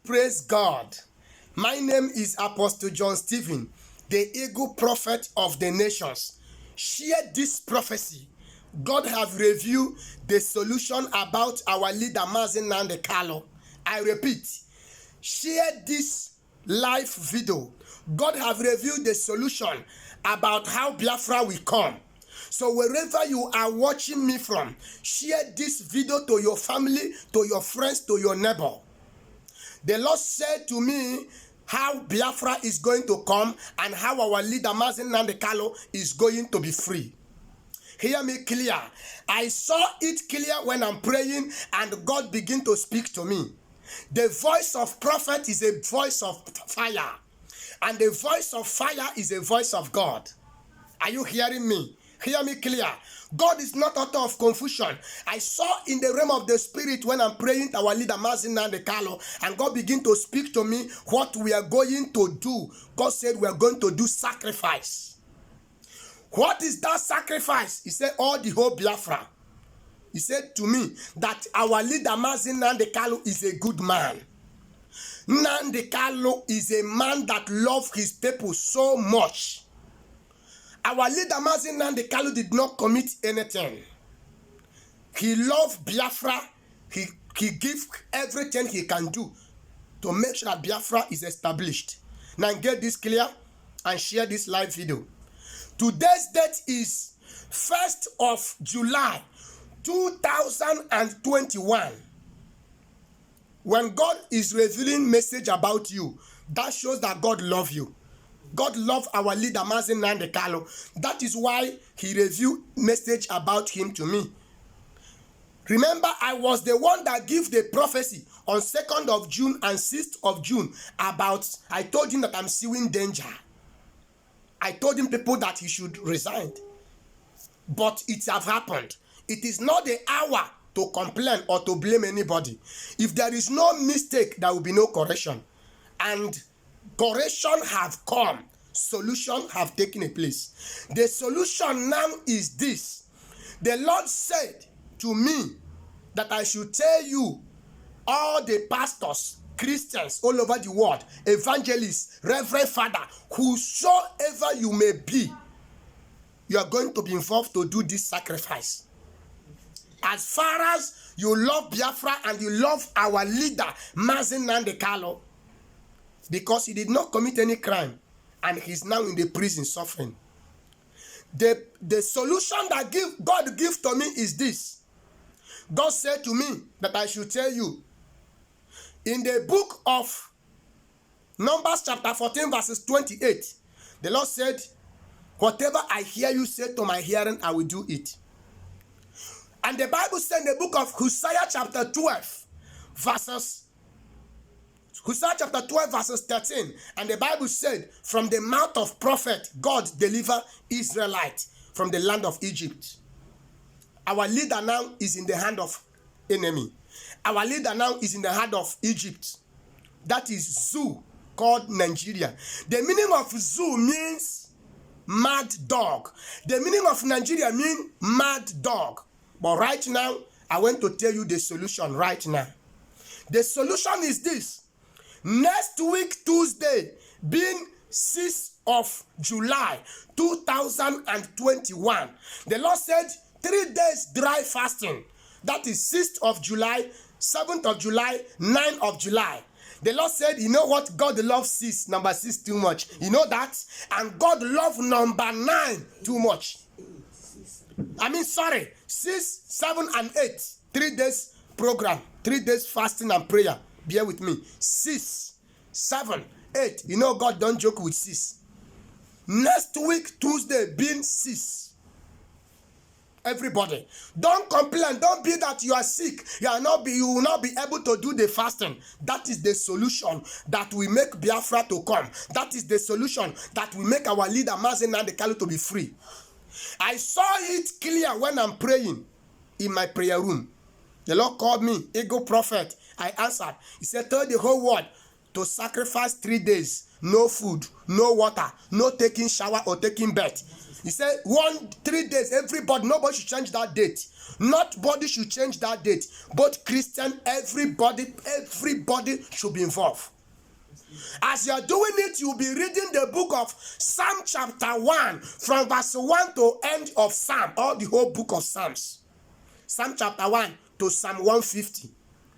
Praise God. My name is Apostle John Stephen, the eagle prophet of the nations. Share this prophecy. God have revealed the solution about our leader Mazi Nnamdi Kanu. I repeat, share this live video. God have revealed the solution about how Biafra will come. So wherever you are watching me from, share this video to your family, to your friends, to your neighbor. The Lord said to me how Biafra is going to come and how our leader Mazi Nnamdi Kanu is going to be free. Hear me clear. I saw it clear when I'm praying and God began to speak to me. The voice of prophet is a voice of fire, and the voice of fire is a voice of God. Are you hearing me? Hear me clear. God is not author of confusion. I saw in the realm of the spirit when I'm praying to our leader Mazi Nnamdi Kanu, and God began to speak to me what we are going to do. God said we are going to do sacrifice. What is that sacrifice? He said all the whole Biafra. He said to me that our leader Mazi Nnamdi Kanu is a good man. Nnamdi Kanu is a man that loves his people so much. Our leader Mazi Nnamdi Kanu did not commit anything. He loved Biafra. He gives everything he can do to make sure that Biafra is established. Now get this clear and share this live video. Today's date is 1st of July 2021. When God is revealing message about you, that shows that God loves you. God loves our leader Mazi Nnamdi Kanu. That is why he revealed message about him to me. Remember, I was the one that gave the prophecy on 2nd of June and 6th of June about, I told him that I'm seeing danger. I told him people that he should resign. But it have happened. It is not the hour to complain or to blame anybody. If there is no mistake, there will be no correction. And correction have come. Solution have taken a place. The solution now is this. The Lord said to me that I should tell you, all the pastors, Christians all over the world, evangelists, reverend father, whosoever you may be, you are going to be involved to do this sacrifice. As far as you love Biafra and you love our leader Mazi Nnamdi Kanu, because he did not commit any crime and he's now in the prison suffering. The solution that God gives to me is this. God said to me that I should tell you, in the book of Numbers chapter 14 verses 28, the Lord said, whatever I hear you say to my hearing, I will do it. And the Bible said in the book of Hosea chapter 12 verses 13, and the Bible said, from the mouth of prophet, God deliver Israelites from the land of Egypt. Our leader now is in the hand of enemy. Our leader now is in the hand of Egypt. That is Zoo, called Nigeria. The meaning of Zoo means mad dog. The meaning of Nigeria means mad dog. But right now, I want to tell you the solution right now. The solution is this. Next week, Tuesday, being 6th of July, 2021, the Lord said 3 days dry fasting. That is 6th of July, 7th of July, 9th of July. The Lord said, you know what? God loves 6, number 6 too much. You know that? And God loves number 9 too much. 6, 7, and 8. 3 days program. 3 days fasting and prayer. Bear with me. 6, 7, 8. You know God don't joke with 6. Next week, Tuesday, being 6. Everybody, don't complain. Don't be that you are sick. You will not be able to do the fasting. That is the solution that will make Biafra to come. That is the solution that will make our leader Mazi Nnamdi Kanu to be free. I saw it clear when I'm praying in my prayer room. The Lord called me, eagle prophet. I answered. He said, tell the whole world to sacrifice 3 days. No food, no water, no taking shower or taking bath. He said 3 days, everybody, nobody should change that date. Nobody should change that date. Both Christian, everybody should be involved. As you are doing it, you'll be reading the book of Psalm chapter 1 from verse 1 to end of Psalm, or the whole book of Psalms. Psalm chapter 1 to Psalm 150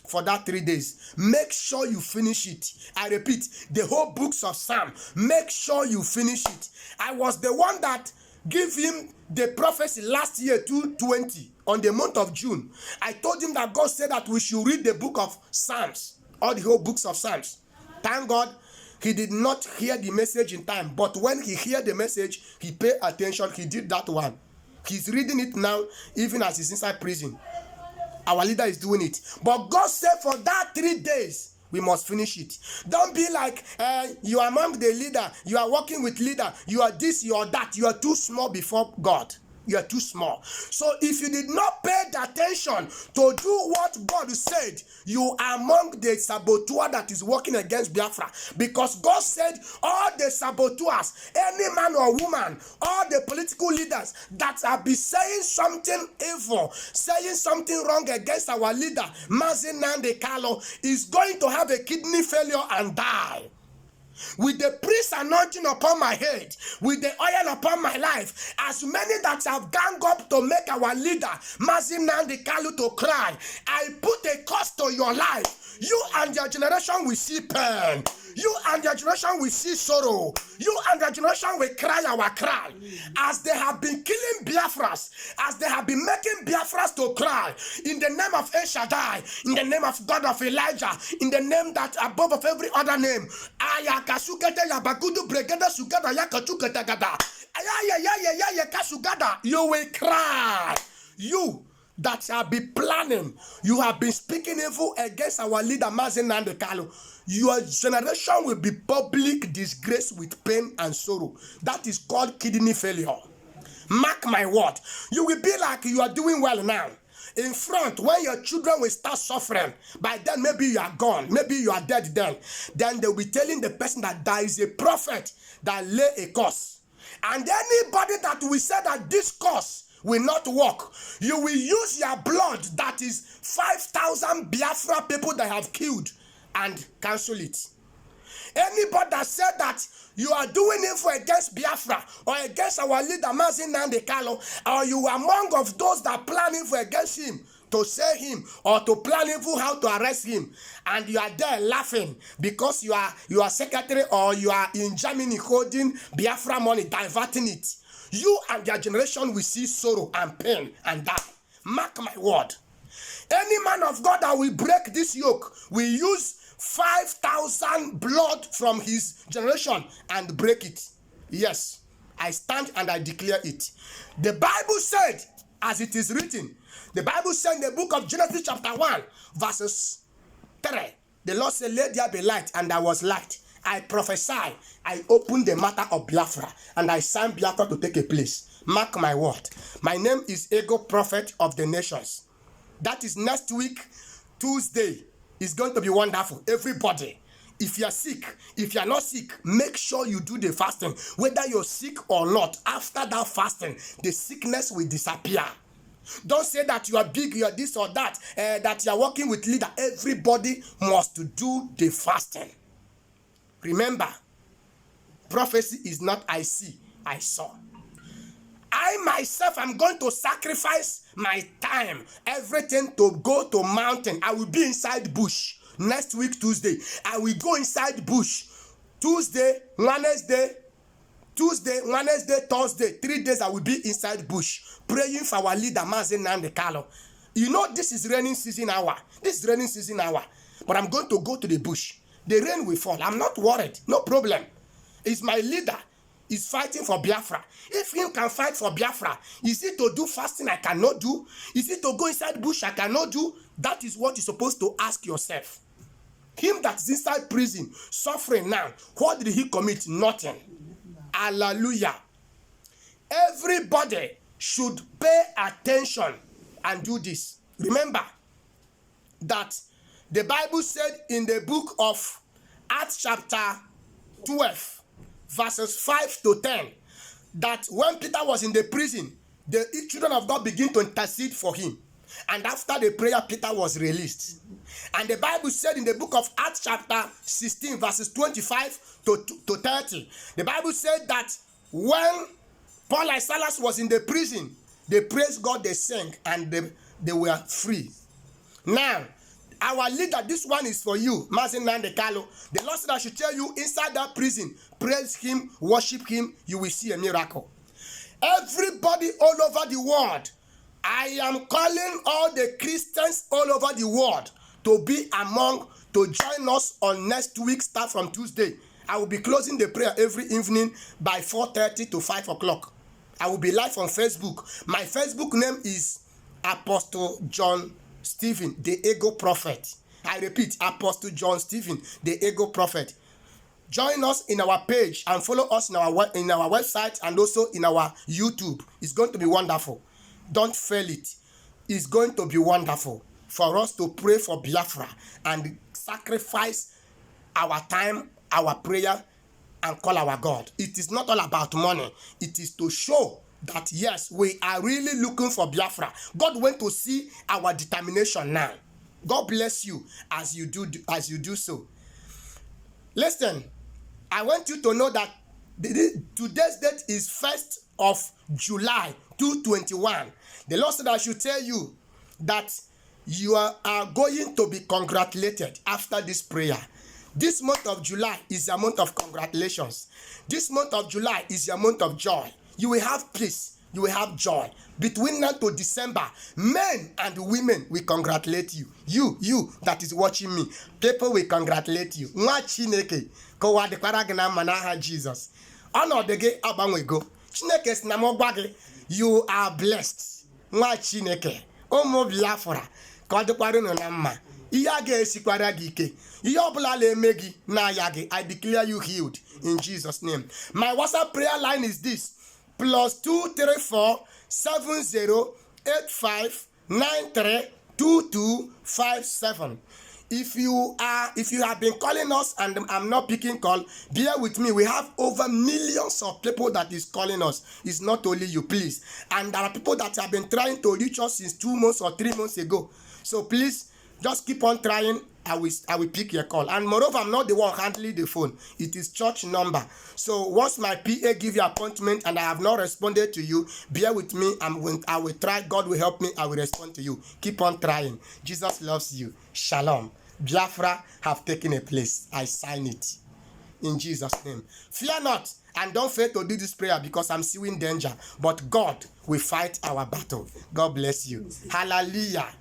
for that 3 days. Make sure you finish it. I repeat, the whole books of Psalm. Make sure you finish it. I was the one that gave him the prophecy last year, 2020, on the month of June. I told him that God said that we should read the book of Psalms, all the whole books of Psalms. Thank God, he did not hear the message in time. But when he heard the message, he paid attention. He did that one. He's reading it now, even as he's inside prison. Our leader is doing it. But God said for that 3 days, we must finish it. Don't be like, you are among the leader. You are working with leader. You are this, you are that. You are too small before God. You are too small. So if you did not pay the attention to do what God said, you are among the saboteur that is working against Biafra. Because God said all the saboteurs, any man or woman, all the political leaders that have been saying something evil, saying something wrong against our leader, Mazi Nnamdi Kanu, is going to have a kidney failure and die. With the priest anointing upon my head, with the oil upon my life, as many that have ganged up to make our leader, Mazi Nnamdi Kanu, to cry, I put a curse to your life. You and your generation will see pain. You and your generation will see sorrow. You and your generation will cry our cry. As they have been killing Biafras, as they have been making Biafras to cry, in the name of El Shaddai, in the name of God of Elijah, in the name that above of every other name, you will cry. You that have been planning, you have been speaking evil against our leader Mazi Nnamdi Kanu, your generation will be public disgrace with pain and sorrow. That is called kidney failure. Mark my word. You will be like you are doing well now. In front, when your children will start suffering, by then maybe you are gone, maybe you are dead then they will be telling the person that there is a prophet that lay a curse. And anybody that will say that this curse will not work, you will use your blood, that is 5,000 Biafra people that have killed, and cancel it. Anybody that said that you are doing evil against Biafra or against our leader Mazi Nnamdi Kanu, or you are among of those that plan evil against him, to say him or to plan evil how to arrest him, and you are there laughing because you are secretary or you are in Germany holding Biafra money, diverting it, you and your generation will see sorrow and pain and die. Mark my word. Any man of God that will break this yoke will use 5,000 blood from his generation and break it. Yes, I stand and I declare it. The Bible said, as it is written, the Bible said in the book of Genesis chapter 1, verses 3, the Lord said, let there be light, and there was light. I prophesy, I opened the matter of Biafra, and I signed Biafra to take a place. Mark my word. My name is Ego, Prophet of the Nations. That is next week, Tuesday. It's going to be wonderful. Everybody, if you are sick, if you are not sick, make sure you do the fasting. Whether you're sick or not, after that fasting, the sickness will disappear. Don't say that you are big, you are this or that, that you are working with leader. Everybody must do the fasting. Remember, prophecy is not I see, I saw. I myself am going to sacrifice my time, everything, to go to mountain. I will be inside bush. Next week, Tuesday, I will go inside bush. Tuesday, Wednesday, Thursday, 3 days I will be inside bush, praying for our leader, Mazi Nnamdi Kanu. You know, this is raining season hour. But I'm going to go to the bush. The rain will fall. I'm not worried. No problem. It's my leader. He's fighting for Biafra. If he can fight for Biafra, is it to do fasting I cannot do? Is it to go inside bush I cannot do? That is what you're supposed to ask yourself. Him that's inside prison, suffering now, what did he commit? Nothing. Hallelujah. Everybody should pay attention and do this. Remember that the Bible said in the book of Acts chapter 12, verses 5 to 10, that when Peter was in the prison, the children of God begin to intercede for him. And after the prayer, Peter was released. And the Bible said in the book of Acts chapter 16, verses 25 to 30, the Bible said that when Paul and Silas was in the prison, they praised God, they sang, and they were free. Now, our leader, this one is for you, Mazin Nandekalo. The Lord said I should tell you, inside that prison, praise him, worship him, you will see a miracle. Everybody all over the world, I am calling all the Christians all over the world to be among, to join us on next week, start from Tuesday. I will be closing the prayer every evening by 4:30 to 5 o'clock. I will be live on Facebook. My Facebook name is Apostle John Stephen, the Ego Prophet. I repeat, Apostle John Stephen, the Ego Prophet. Join us in our page and follow us in our website and also in our YouTube. It's going to be wonderful. Don't fail it. It's going to be wonderful for us to pray for Biafra and sacrifice our time, our prayer, and call our God. It is not all about money. It is to show that yes, we are really looking for Biafra. God wants to see our determination now. God bless you as you do so. Listen, I want you to know that today's date is 1st of July 2021. The Lord said I should tell you that you are going to be congratulated after this prayer. This month of July is a month of congratulations. This month of July is a month of joy. You will have peace. You will have joy. Between now to December, men and women will congratulate you. You that is watching me, people will congratulate you. Nwa Chineke, kowa dekwara gị na mma n'aha Jesus. Ọnọdụ gị agbanwego. Chineke si na m gwa gị, you are blessed. Nwa Chineke, ụmụ Biafra, ka ọ dịkwara unu na mma. Ihe a ga-esikwara gị ike. Ihe ọbụla na-eme gị n'aya gị, I declare you healed in Jesus' name. My WhatsApp prayer line is this: +234 7085 932257. If you have been calling us and I'm not picking call, bear with me. We have over millions of people that is calling us. It's not only you, please. And there are people that have been trying to reach us since 2 months or 3 months ago. So please just keep on trying. I will pick your call. And moreover, I'm not the one handling the phone. It is church number. So once my PA give you appointment and I have not responded to you, bear with me. I will try. God will help me. I will respond to you. Keep on trying. Jesus loves you. Shalom. Biafra have taken a place. I sign it. In Jesus' name. Fear not. And don't fail to do this prayer because I'm still in danger. But God will fight our battle. God bless you. Hallelujah.